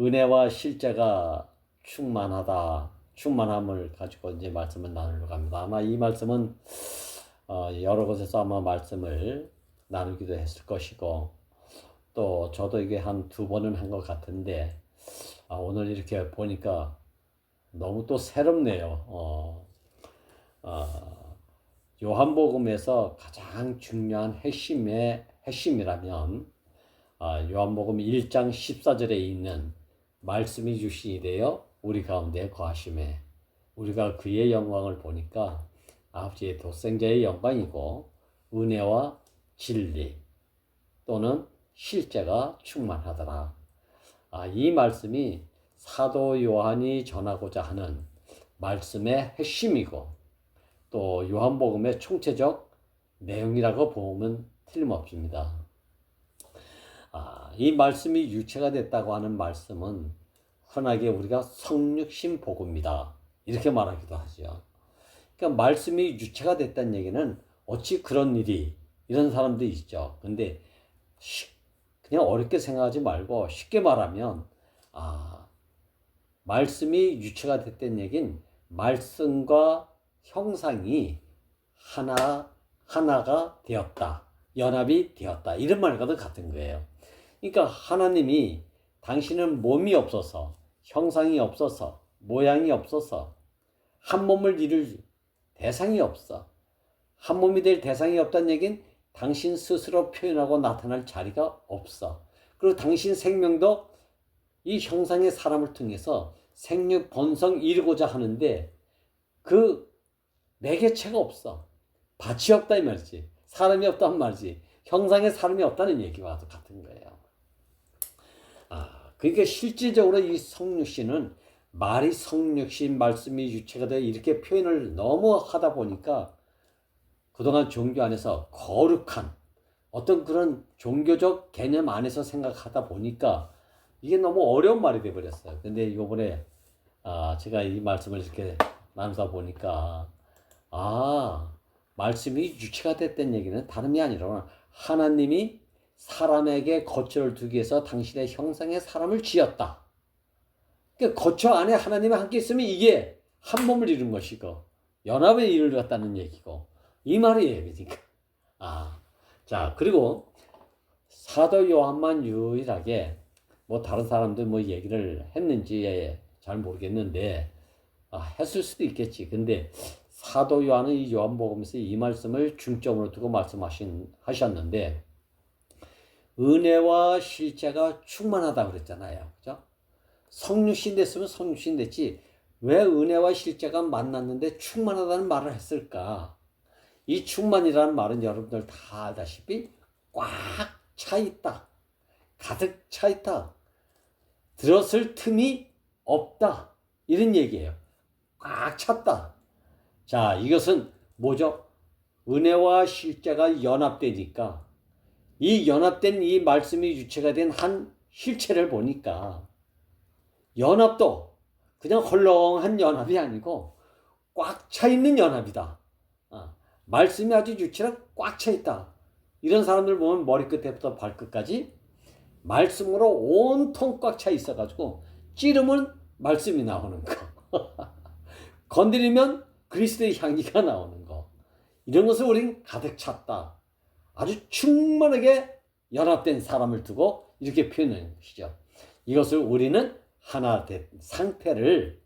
은혜와 실제가 충만함을 가지고 이제 말씀을 나누려고 합니다. 아마 이 말씀은 여러 곳에서 아마 말씀을 나누기도 했을 것이고, 또 저도 이게 한 두 번은 한 것 같은데, 오늘 이렇게 보니까 너무 또 새롭네요. 요한복음에서 가장 중요한 핵심이라면, 요한복음 1장 14절에 있는 말씀이 주신이 되어 우리 가운데 거하심에, 우리가 그의 영광을 보니까 아버지의 독생자의 영광이고 은혜와 진리 또는 실제가 충만하더라. 이 말씀이 사도 요한이 전하고자 하는 말씀의 핵심이고, 또 요한복음의 총체적 내용이라고 보면 틀림없습니다. 이 말씀이 유체가 됐다고 하는 말씀은 흔하게 우리가 성육신 복음이다 이렇게 말하기도 하죠. 그러니까 말씀이 유체가 됐다는 얘기는 어찌 그런 일이, 이런 사람도 있죠. 근데 그냥 어렵게 생각하지 말고 쉽게 말하면 말씀이 유체가 됐다는 얘기는 말씀과 형상이 하나가 되었다, 연합이 되었다, 이런 말과도 같은 거예요. 그러니까 하나님이 당신은 몸이 없어서, 형상이 없어서, 모양이 없어서, 한 몸을 이룰 대상이 없어. 한 몸이 될 대상이 없다는 얘기는 당신 스스로 표현하고 나타날 자리가 없어. 그리고 당신 생명도 이 형상의 사람을 통해서 생육 번성 이루고자 하는데 그 매개체가 없어. 밭이 없다 이 말이지. 사람이 없다는 말이지. 형상의 사람이 없다는 얘기와 같은 거예요. 그러니까 실질적으로 이 성육신은 말이 성육신, 말씀이 유체가 되어 이렇게 표현을 너무 하다 보니까 그동안 종교 안에서 거룩한 어떤 그런 종교적 개념 안에서 생각하다 보니까 이게 너무 어려운 말이 되어버렸어요. 근데 이번에 제가 이 말씀을 이렇게 나누다 보니까 말씀이 유체가 됐다는 얘기는 다름이 아니라 하나님이 사람에게 거처를 두기 위해서 당신의 형상의 사람을 지었다. 그러니까 거처 안에 하나님이 함께 있으면 이게 한 몸을 이룬 것이고 연합의 일을 갖다는 얘기고 이 말이에요. 그러니까. 자, 그리고 사도 요한만 유일하게 뭐 다른 사람들 뭐 얘기를 했는지 잘 모르겠는데 했을 수도 있겠지. 근데 사도 요한은 이 요한복음에서 이 말씀을 중점으로 두고 말씀하셨는데 은혜와 실제가 충만하다고 그랬잖아요. 그죠? 성육신 됐으면 성육신 됐지 왜 은혜와 실제가 만났는데 충만하다는 말을 했을까? 이 충만이라는 말은 여러분들 다 알다시피 꽉 차 있다, 가득 차 있다, 들었을 틈이 없다, 이런 얘기예요. 꽉 찼다. 자, 이것은 뭐죠? 은혜와 실제가 연합되니까 이 연합된 이 말씀이 유체가 된 한 실체를 보니까 연합도 그냥 헐렁한 연합이 아니고 꽉 차 있는 연합이다. 말씀이 아주 유체가 꽉 차 있다. 이런 사람들 보면 머리끝부터 발끝까지 말씀으로 온통 꽉 차 있어가지고 찌르면 말씀이 나오는 거. 건드리면 그리스도의 향기가 나오는 거. 이런 것을 우리는 가득 찼다. 아주 충만하게 연합된 사람을 두고 이렇게 표현하는 것이죠. 이것을 우리는 하나 된 상태를,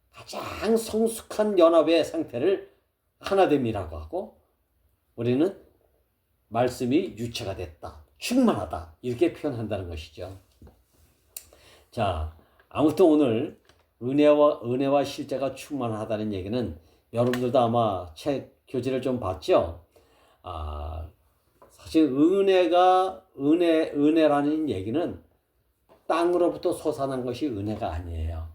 가장 성숙한 연합의 상태를 하나됨이라고 하고, 우리는 말씀이 유체가 됐다, 충만하다, 이렇게 표현한다는 것이죠. 자, 아무튼 오늘 은혜와 실제가 충만하다는 얘기는 여러분들도 아마 책 교재를 좀 봤죠? 사실 은혜라는 얘기는 땅으로부터 솟아난 것이 은혜가 아니에요.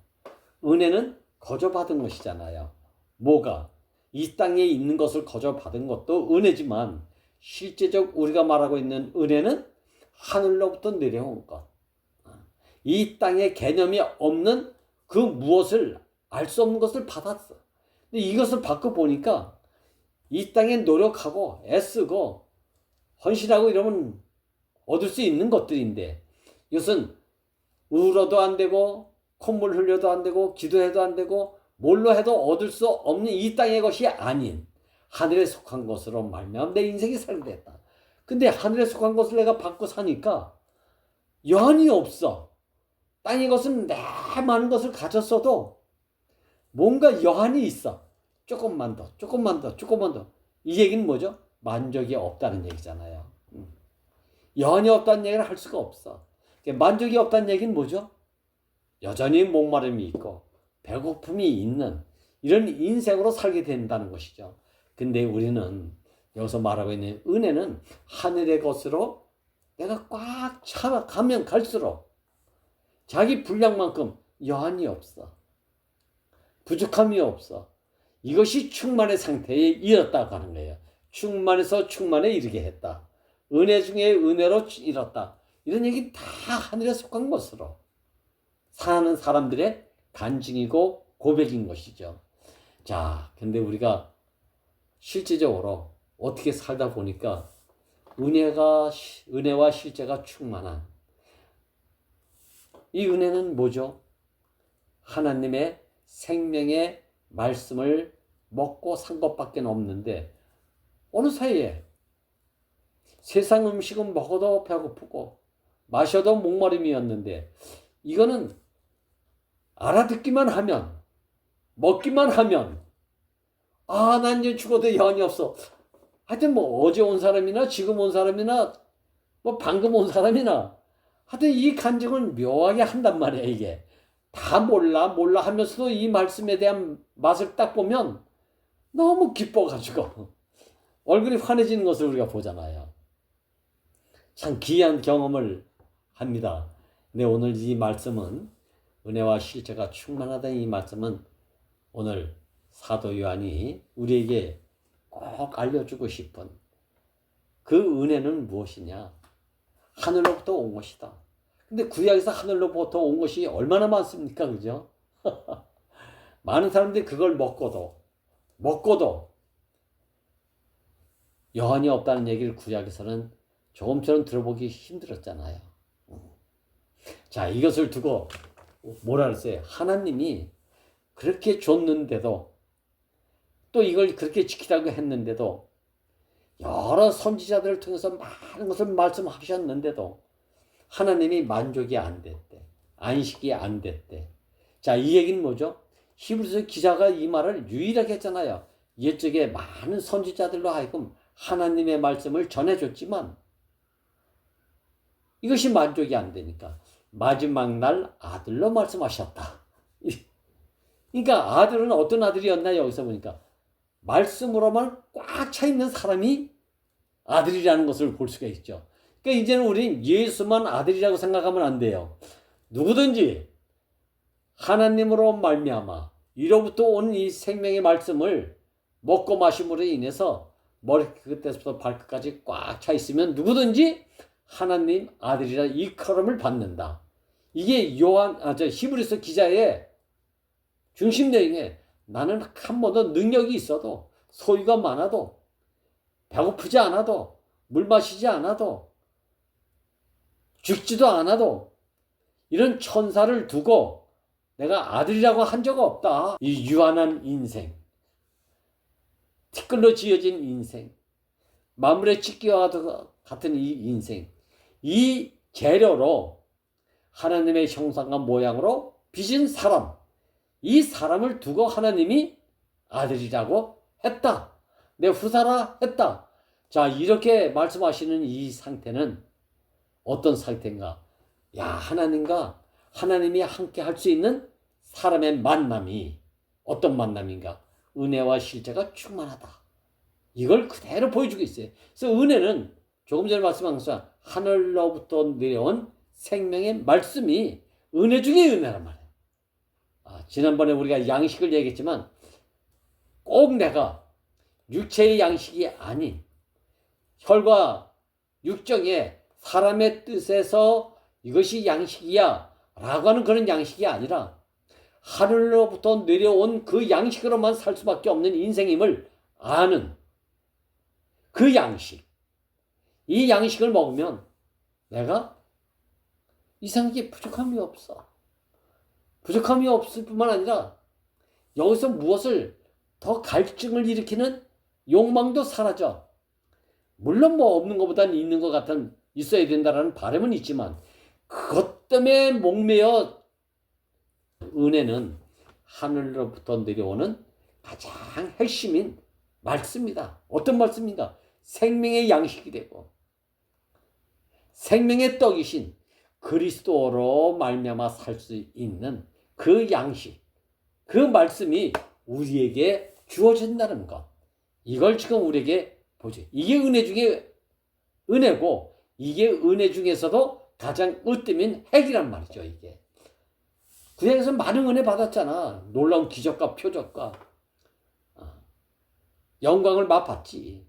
은혜는 거저받은 것이잖아요. 뭐가? 이 땅에 있는 것을 거저받은 것도 은혜지만 실제적 우리가 말하고 있는 은혜는 하늘로부터 내려온 것. 이 땅에 개념이 없는 그 무엇을 알 수 없는 것을 받았어. 근데 이것을 받고 보니까 이 땅에 노력하고 애쓰고 헌신하고 이러면 얻을 수 있는 것들인데 이것은 울어도 안 되고 콧물 흘려도 안 되고 기도해도 안 되고 뭘로 해도 얻을 수 없는 이 땅의 것이 아닌 하늘에 속한 것으로 말미암아 내 인생이 살게 됐다. 근데 하늘에 속한 것을 내가 받고 사니까 여한이 없어. 땅의 것은 내 많은 것을 가졌어도 뭔가 여한이 있어. 조금만 더, 조금만 더, 조금만 더. 이 얘기는 뭐죠? 만족이 없다는 얘기잖아요. 여한이 없다는 얘기를 할 수가 없어. 만족이 없다는 얘기는 뭐죠? 여전히 목마름이 있고 배고픔이 있는 이런 인생으로 살게 된다는 것이죠. 근데 우리는 여기서 말하고 있는 은혜는 하늘의 것으로 내가 꽉 차가면 갈수록 자기 분량만큼 여한이 없어. 부족함이 없어. 이것이 충만의 상태에 이르렀다고 하는 거예요. 충만에서 충만에 이르게 했다. 은혜 중에 은혜로 이뤘다. 이런 얘기 다 하늘에 속한 것으로 사는 사람들의 간증이고 고백인 것이죠. 자, 근데 우리가 실제적으로 어떻게 살다 보니까 은혜와 실제가 충만한 이 은혜는 뭐죠? 하나님의 생명의 말씀을 먹고 산 것밖에 없는데 어느 사이에 세상 음식은 먹어도 배고프고 마셔도 목마름이었는데 이거는 알아듣기만 하면 먹기만 하면 난 이제 죽어도 여한이 없어. 하여튼 뭐 어제 온 사람이나 지금 온 사람이나 뭐 방금 온 사람이나 하여튼 이 간증은 묘하게 한단 말이야. 이게 다 몰라 하면서도 이 말씀에 대한 맛을 딱 보면 너무 기뻐가지고 얼굴이 환해지는 것을 우리가 보잖아요. 참 귀한 경험을 합니다. 근데 오늘 이 말씀은 은혜와 실제가 충만하다는 이 말씀은 오늘 사도 요한이 우리에게 꼭 알려주고 싶은 그 은혜는 무엇이냐? 하늘로부터 온 것이다. 근데 구약에서 하늘로부터 온 것이 얼마나 많습니까? 그죠? 많은 사람들이 그걸 먹고도 여한이 없다는 얘기를 구약에서는 조금처럼 들어보기 힘들었잖아요. 자, 이것을 두고 뭐라 그랬어요? 하나님이 그렇게 줬는데도 또 이걸 그렇게 지키라고 했는데도 여러 선지자들을 통해서 많은 것을 말씀하셨는데도 하나님이 만족이 안 됐대. 안식이 안 됐대. 자, 이 얘기는 뭐죠? 히브리서 기자가 이 말을 유일하게 했잖아요. 옛적에 많은 선지자들로 하여금 하나님의 말씀을 전해줬지만 이것이 만족이 안 되니까 마지막 날 아들로 말씀하셨다. 그러니까 아들은 어떤 아들이었나 여기서 보니까 말씀으로만 꽉 차 있는 사람이 아들이라는 것을 볼 수가 있죠. 그러니까 이제는 우린 예수만 아들이라고 생각하면 안 돼요. 누구든지 하나님으로 말미암아 이로부터 온 이 생명의 말씀을 먹고 마심으로 인해서 머리 끝에서부터 발끝까지 꽉 차 있으면 누구든지 하나님 아들이라 일컬음을 받는다. 이게 히브리서 기자의 중심 내용에 나는 한 번도 능력이 있어도 소유가 많아도 배고프지 않아도 물 마시지 않아도 죽지도 않아도 이런 천사를 두고 내가 아들이라고 한 적 없다. 이 유한한 인생, 티끌로 지어진 인생, 마물의 찢기와 같은 이 인생, 이 재료로 하나님의 형상과 모양으로 빚은 사람, 이 사람을 두고 하나님이 아들이라고 했다. 내 후사라 했다. 자, 이렇게 말씀하시는 이 상태는 어떤 상태인가? 야, 하나님과 하나님이 함께 할 수 있는 사람의 만남이 어떤 만남인가? 은혜와 실제가 충만하다. 이걸 그대로 보여주고 있어요. 그래서 은혜는 조금 전에 말씀한 것처럼 하늘로부터 내려온 생명의 말씀이 은혜 중에 은혜란 말이에요. 지난번에 우리가 양식을 얘기했지만 꼭 내가 육체의 양식이 아닌 혈과 육정의 사람의 뜻에서 이것이 양식이야 라고 하는 그런 양식이 아니라 하늘로부터 내려온 그 양식으로만 살 수밖에 없는 인생임을 아는 그 양식, 이 양식을 먹으면 내가 이상하게 부족함이 없어. 부족함이 없을 뿐만 아니라 여기서 무엇을 더 갈증을 일으키는 욕망도 사라져. 물론 뭐 없는 것보다는 있는 것 같은 있어야 된다라는 바람은 있지만 그것 때문에 목매어 은혜는 하늘로부터 내려오는 가장 핵심인 말씀이다. 어떤 말씀인가? 생명의 양식이 되고 생명의 떡이신 그리스도로 말미암아 살 수 있는 그 양식, 그 말씀이 우리에게 주어진다는 것. 이걸 지금 우리에게 보지. 이게 은혜 중에 은혜고 이게 은혜 중에서도 가장 으뜸인 핵이란 말이죠. 이게 구약에서 많은 은혜 받았잖아. 놀라운 기적과 표적과 영광을 맛봤지.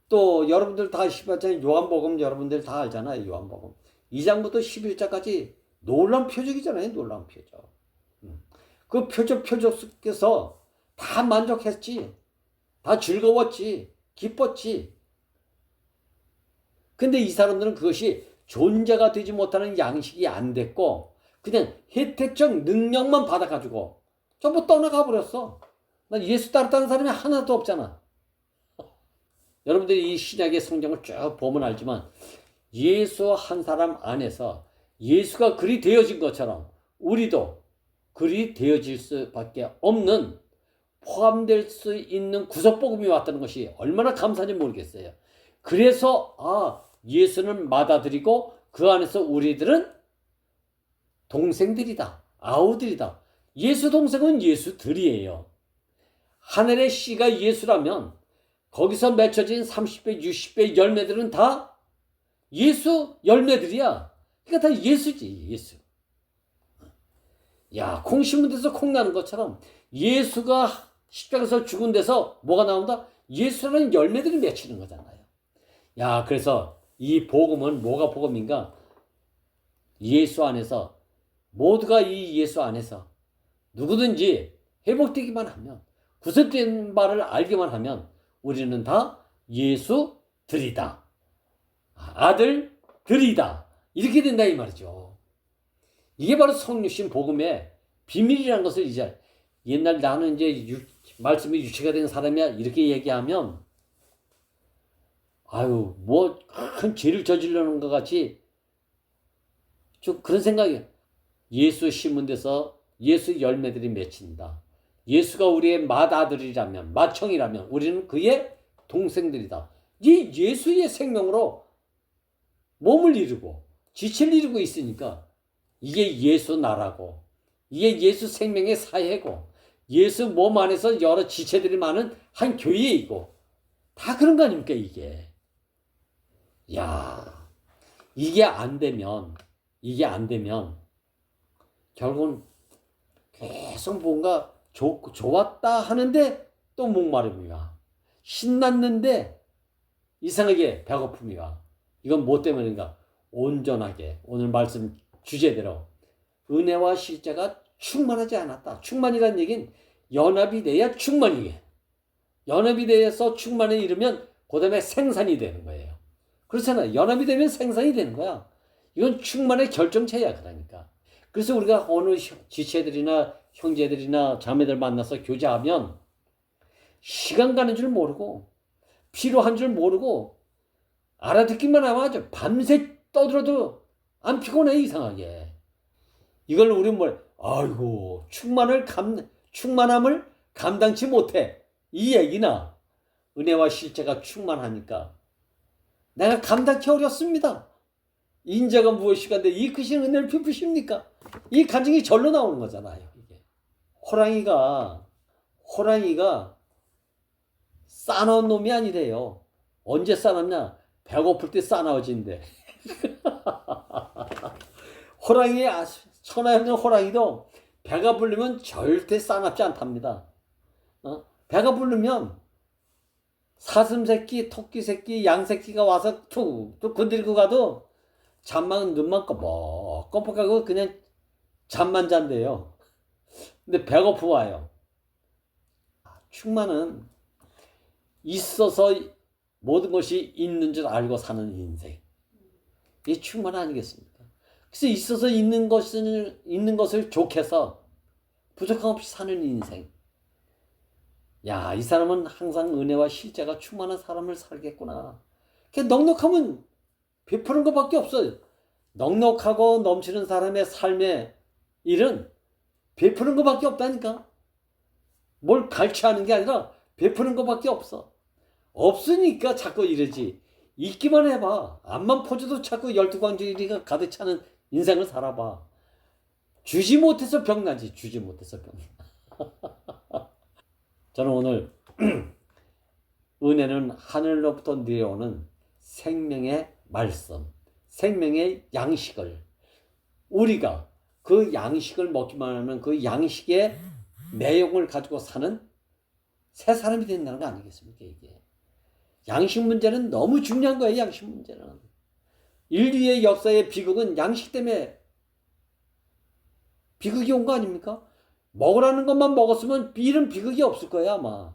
또 여러분들 다 아시잖아요. 요한복음 여러분들 다 알잖아요. 요한복음 2장부터 11장까지 놀라운 표적이잖아요. 놀라운 표적. 그 표적 속에서 다 만족했지. 다 즐거웠지. 기뻤지. 근데 이 사람들은 그것이 존재가 되지 못하는 양식이 안 됐고 그냥 혜택적 능력만 받아가지고 전부 떠나가 버렸어. 난 예수 따랐다는 사람이 하나도 없잖아. 여러분들이 이 신약의 성경을 쭉 보면 알지만 예수 한 사람 안에서 예수가 그리 되어진 것처럼 우리도 그리 되어질 수밖에 없는 포함될 수 있는 구속복음이 왔다는 것이 얼마나 감사한지 모르겠어요. 그래서 예수는 맏아들이고 그 안에서 우리들은 동생들이다. 아우들이다. 예수 동생은 예수들이에요. 하늘의 씨가 예수라면 거기서 맺혀진 30배, 60배 열매들은 다 예수 열매들이야. 그러니까 다 예수지. 예수. 야, 콩 심은 데서 콩 나는 것처럼 예수가 십자가에서 죽은 데서 뭐가 나온다? 예수라는 열매들이 맺히는 거잖아요. 야, 그래서 이 복음은 뭐가 복음인가? 예수 안에서 모두가 이 예수 안에서 누구든지 회복되기만 하면 구속된 바를 알기만 하면 우리는 다 예수들이다. 아들들이다. 이렇게 된다 이 말이죠. 이게 바로 성육신 복음의 비밀이라는 것을 이제 옛날 나는 이제 말씀이 유치가 된 사람이야 이렇게 얘기하면 아유 뭐 큰 죄를 저지르는 것 같이 좀 그런 생각이 예수 심은 데서 예수 열매들이 맺힌다. 예수가 우리의 맏아들이라면 맏형이라면 우리는 그의 동생들이다. 이 예수의 생명으로 몸을 이루고 지체를 이루고 있으니까 이게 예수 나라고 이게 예수 생명의 사회고 예수 몸 안에서 여러 지체들이 많은 한 교회이고 다 그런 거 아닙니까 이게. 야, 이게 안 되면 결국은 계속 뭔가 좋았다 하는데 또 목마름이 와. 신났는데 이상하게 배고픔이 와. 이건 뭐 때문인가? 온전하게 오늘 말씀 주제대로 은혜와 실제가 충만하지 않았다. 충만이라는 얘기는 연합이 돼야 충만이게. 연합이 돼서 충만에 이르면 그 다음에 생산이 되는 거예요. 그렇잖아요. 연합이 되면 생산이 되는 거야. 이건 충만의 결정체야. 그러니까. 그래서 우리가 어느 지체들이나 형제들이나 자매들 만나서 교제하면 시간 가는 줄 모르고 필요한 줄 모르고 알아듣기만 하면 아주 밤새 떠들어도 안 피곤해 이상하게. 이걸 우리는 아이고 충만함을 감당치 못해 이 얘기나 은혜와 실제가 충만하니까 내가 감당치 어렵습니다. 인자가 무엇이간데 이 크신 은혜를 베푸십니까? 이 간증이 절로 나오는 거잖아요. 이게. 호랑이가 싸놓은 놈이 아니래요. 언제 싸놨냐? 배고플 때 싸나워진대. 천하에 없는 호랑이도 배가 부르면 절대 싸납지 않답니다. 배가 부르면 사슴 새끼, 토끼 새끼, 양 새끼가 와서 툭 건들고 가도 잠만 눈만 껌뻑껌뻑하고 그냥 잠만 잔대요. 근데 배고프 와요. 충만은 있어서 모든 것이 있는 줄 알고 사는 인생. 이게 충만 아니겠습니까? 그래서 있어서 있는 것을 좋게해서 부족함 없이 사는 인생. 야, 이 사람은 항상 은혜와 실제가 충만한 사람을 살겠구나. 넉넉하면 베푸는 것밖에 없어요. 넉넉하고 넘치는 사람의 삶의 일은 베푸는 것밖에 없다니까. 뭘 갈취하는 게 아니라 베푸는 것밖에 없어. 없으니까 자꾸 이러지. 있기만 해봐. 앞만 퍼져도 자꾸 열두광주의가 가득 차는 인생을 살아봐. 주지 못해서 병나지. 주지 못해서 병나. 저는 오늘 은혜는 하늘로부터 내려오는 생명의 말씀, 생명의 양식을, 우리가 그 양식을 먹기만 하면 그 양식의 내용을 가지고 사는 새 사람이 된다는 거 아니겠습니까? 이게 양식 문제는 너무 중요한 거예요. 양식 문제는 인류의 역사의 비극은 양식 때문에 비극이 온 거 아닙니까? 먹으라는 것만 먹었으면 이런 비극이 없을 거야 아마.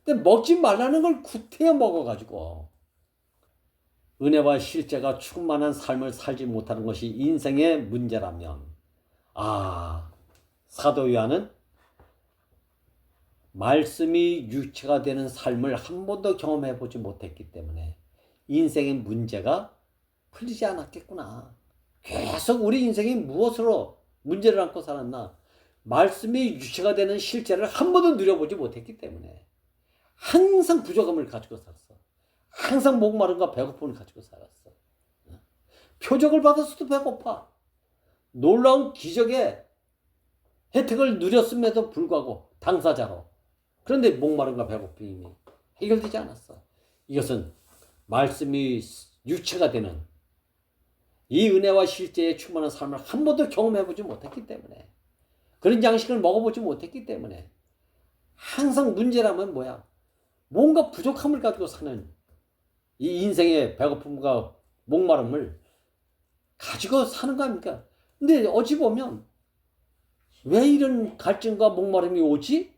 근데 먹지 말라는 걸 구태여 먹어가지고 은혜와 실제가 충만한 삶을 살지 못하는 것이 인생의 문제라면, 사도 요한은 말씀이 육체가 되는 삶을 한 번도 경험해 보지 못했기 때문에 인생의 문제가 풀리지 않았겠구나. 계속 우리 인생이 무엇으로 문제를 안고 살았나? 말씀이 육체가 되는 실제를 한 번도 누려보지 못했기 때문에 항상 부족함을 가지고 살았어. 항상 목마름과 배고픔을 가지고 살았어. 표적을 받았어도 배고파. 놀라운 기적의 혜택을 누렸음에도 불구하고 당사자로. 그런데 목마름과 배고픔이 해결되지 않았어. 이것은 말씀이 육체가 되는 이 은혜와 실제의 충만한 삶을 한 번도 경험해보지 못했기 때문에, 그런 양식을 먹어보지 못했기 때문에 항상 문제라면 뭐야? 뭔가 부족함을 가지고 사는 이 인생의 배고픔과 목마름을 가지고 사는 거 아닙니까? 근데 어찌 보면 왜 이런 갈증과 목마름이 오지?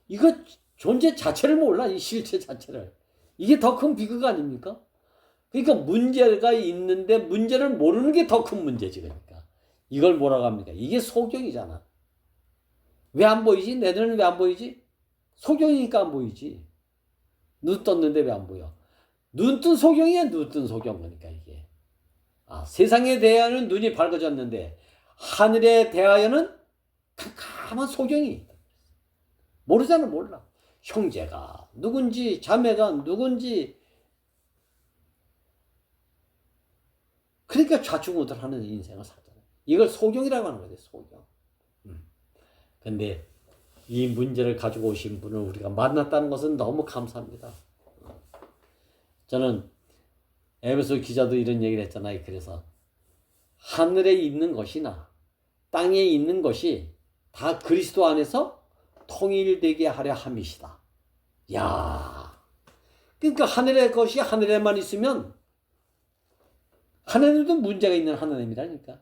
이거 존재 자체를 몰라. 이 실체 자체를. 이게 더 큰 비극 아닙니까? 그러니까 문제가 있는데 문제를 모르는 게 더 큰 문제지. 그러니까 이걸 뭐라고 합니까? 이게 소경이잖아. 왜 안 보이지? 내 눈은 왜 안 보이지? 소경이니까 안 보이지. 눈 떴는데 왜 안 보여? 눈 뜬 소경이야. 눈 뜬 소경. 그러니까 이게 세상에 대하여는 눈이 밝아졌는데 하늘에 대하여는 캄캄한 소경이. 모르잖아. 몰라. 형제가 누군지 자매가 누군지. 그러니까 좌충우돌하는 인생을 살잖아. 이걸 소경이라고 하는 거지. 소경. 근데 이 문제를 가지고 오신 분을 우리가 만났다는 것은 너무 감사합니다. 저는 에베소 기자도 이런 얘기를 했잖아요. 그래서 하늘에 있는 것이나 땅에 있는 것이 다 그리스도 안에서 통일되게 하려 함이시다. 야, 그러니까 하늘의 것이 하늘에만 있으면 하나님도 문제가 있는 하나님이라니까.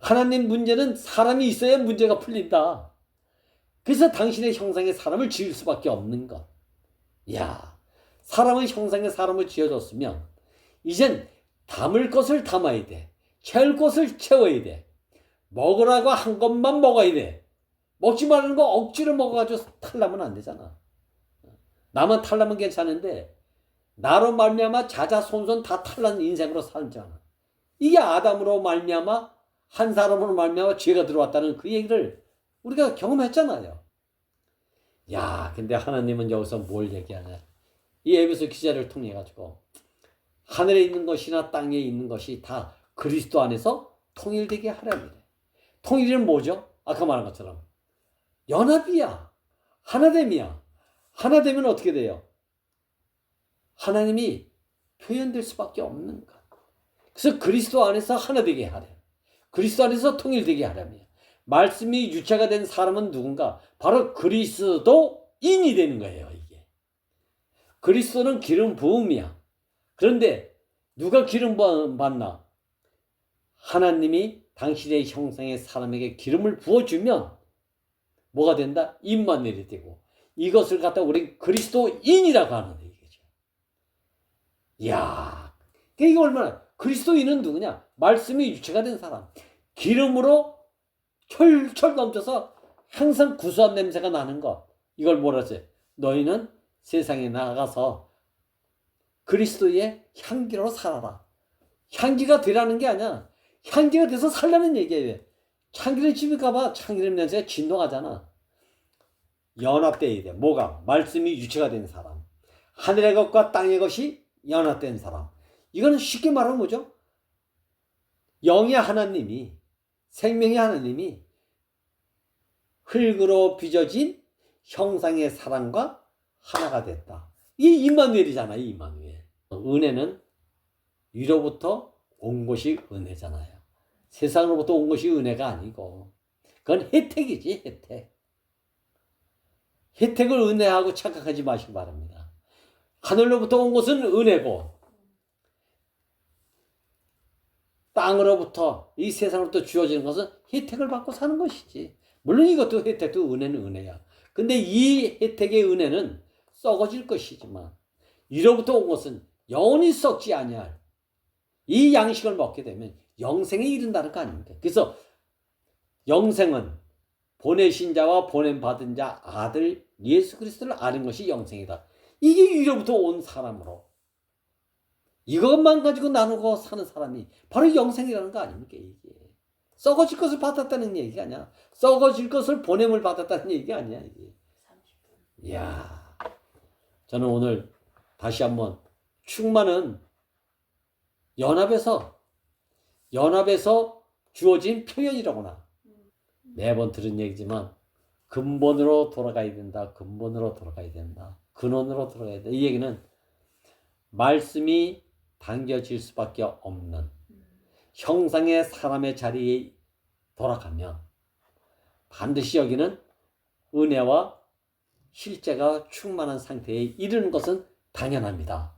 하나님 문제는 사람이 있어야 문제가 풀린다. 그래서 당신의 형상의 사람을 지을 수밖에 없는 것. 야, 사람의 형상의 사람을 지어줬으면 이젠 담을 것을 담아야 돼. 채울 것을 채워야 돼. 먹으라고 한 것만 먹어야 돼. 먹지 말는 거 억지로 먹어가지고 탈라면 안 되잖아. 나만 탈라면 괜찮은데 나로 말미암아 자자손손 다 탈난 인생으로 살잖아. 이게 아담으로 말미암아 한 사람으로 말미암아 죄가 들어왔다는 그 얘기를 우리가 경험했잖아요. 야, 근데 하나님은 여기서 뭘 얘기하냐? 이 에베소 기자를 통해 가지고 하늘에 있는 것이나 땅에 있는 것이 다 그리스도 안에서 통일되게 하라는 거예요. 통일은 뭐죠? 아까 말한 것처럼 연합이야. 하나됨이야. 하나되면 어떻게 돼요? 하나님이 표현될 수밖에 없는 것. 그래서 그리스도 안에서 하나 되게 하래. 그리스도 안에서 통일되게 하라며. 말씀이 유체가 된 사람은 누군가? 바로 그리스도인이 되는 거예요. 이게 그리스도는 기름 부음이야. 그런데 누가 기름 받나? 하나님이 당신의 형상의 사람에게 기름을 부어주면 뭐가 된다? 임마누엘이 되고, 이것을 갖다 우리 그리스도인이라고 하는 얘기죠. 이야, 이게 얼마나, 그리스도인은 누구냐? 말씀이 유체가 된 사람. 기름으로 철철 넘쳐서 항상 구수한 냄새가 나는 것. 이걸 뭐라 하지? 너희는 세상에 나가서 그리스도의 향기로 살아라. 향기가 되라는 게 아니야. 향기가 돼서 살라는 얘기예요. 참기름 집에 가봐. 참기름 냄새가 진동하잖아. 연합돼야 돼. 뭐가? 말씀이 유체가 된 사람. 하늘의 것과 땅의 것이 연합된 사람. 이거는 쉽게 말하면 뭐죠? 영의 하나님이, 생명의 하나님이 흙으로 빚어진 형상의 사람과 하나가 됐다. 이게 임마누엘이잖아. 임마누엘. 은혜는 위로부터 온 것이 은혜잖아요. 세상으로부터 온 것이 은혜가 아니고 그건 혜택이지. 혜택. 혜택을 은혜하고 착각하지 마시기 바랍니다. 하늘로부터 온 것은 은혜고 땅으로부터 이 세상으로부터 주어지는 것은 혜택을 받고 사는 것이지. 물론 이것도 혜택도 은혜는 은혜야. 근데 이 혜택의 은혜는 썩어질 것이지만 위로부터 온 것은 영원히 썩지 아니할 이 양식을 먹게 되면 영생에 이른다는 거 아닙니까? 그래서 영생은 보내신 자와 보냄받은 자 아들 예수 그리스도를 아는 것이 영생이다. 이게 위로부터 온 사람으로 이것만 가지고 나누고 사는 사람이 바로 영생이라는 거 아닙니까? 이게 썩어질 것을 받았다는 얘기가 아니야. 썩어질 것을 보냄을 받았다는 얘기가 아니야. 이게. 이야, 저는 오늘 다시 한번 충만은 연합에서 주어진 표현이라구나. 매번 들은 얘기지만 근본으로 돌아가야 된다. 근본으로 돌아가야 된다. 근원으로 돌아가야 된다. 이 얘기는 말씀이 당겨질 수밖에 없는 형상의 사람의 자리에 돌아가면 반드시 여기는 은혜와 실제가 충만한 상태에 이르는 것은 당연합니다.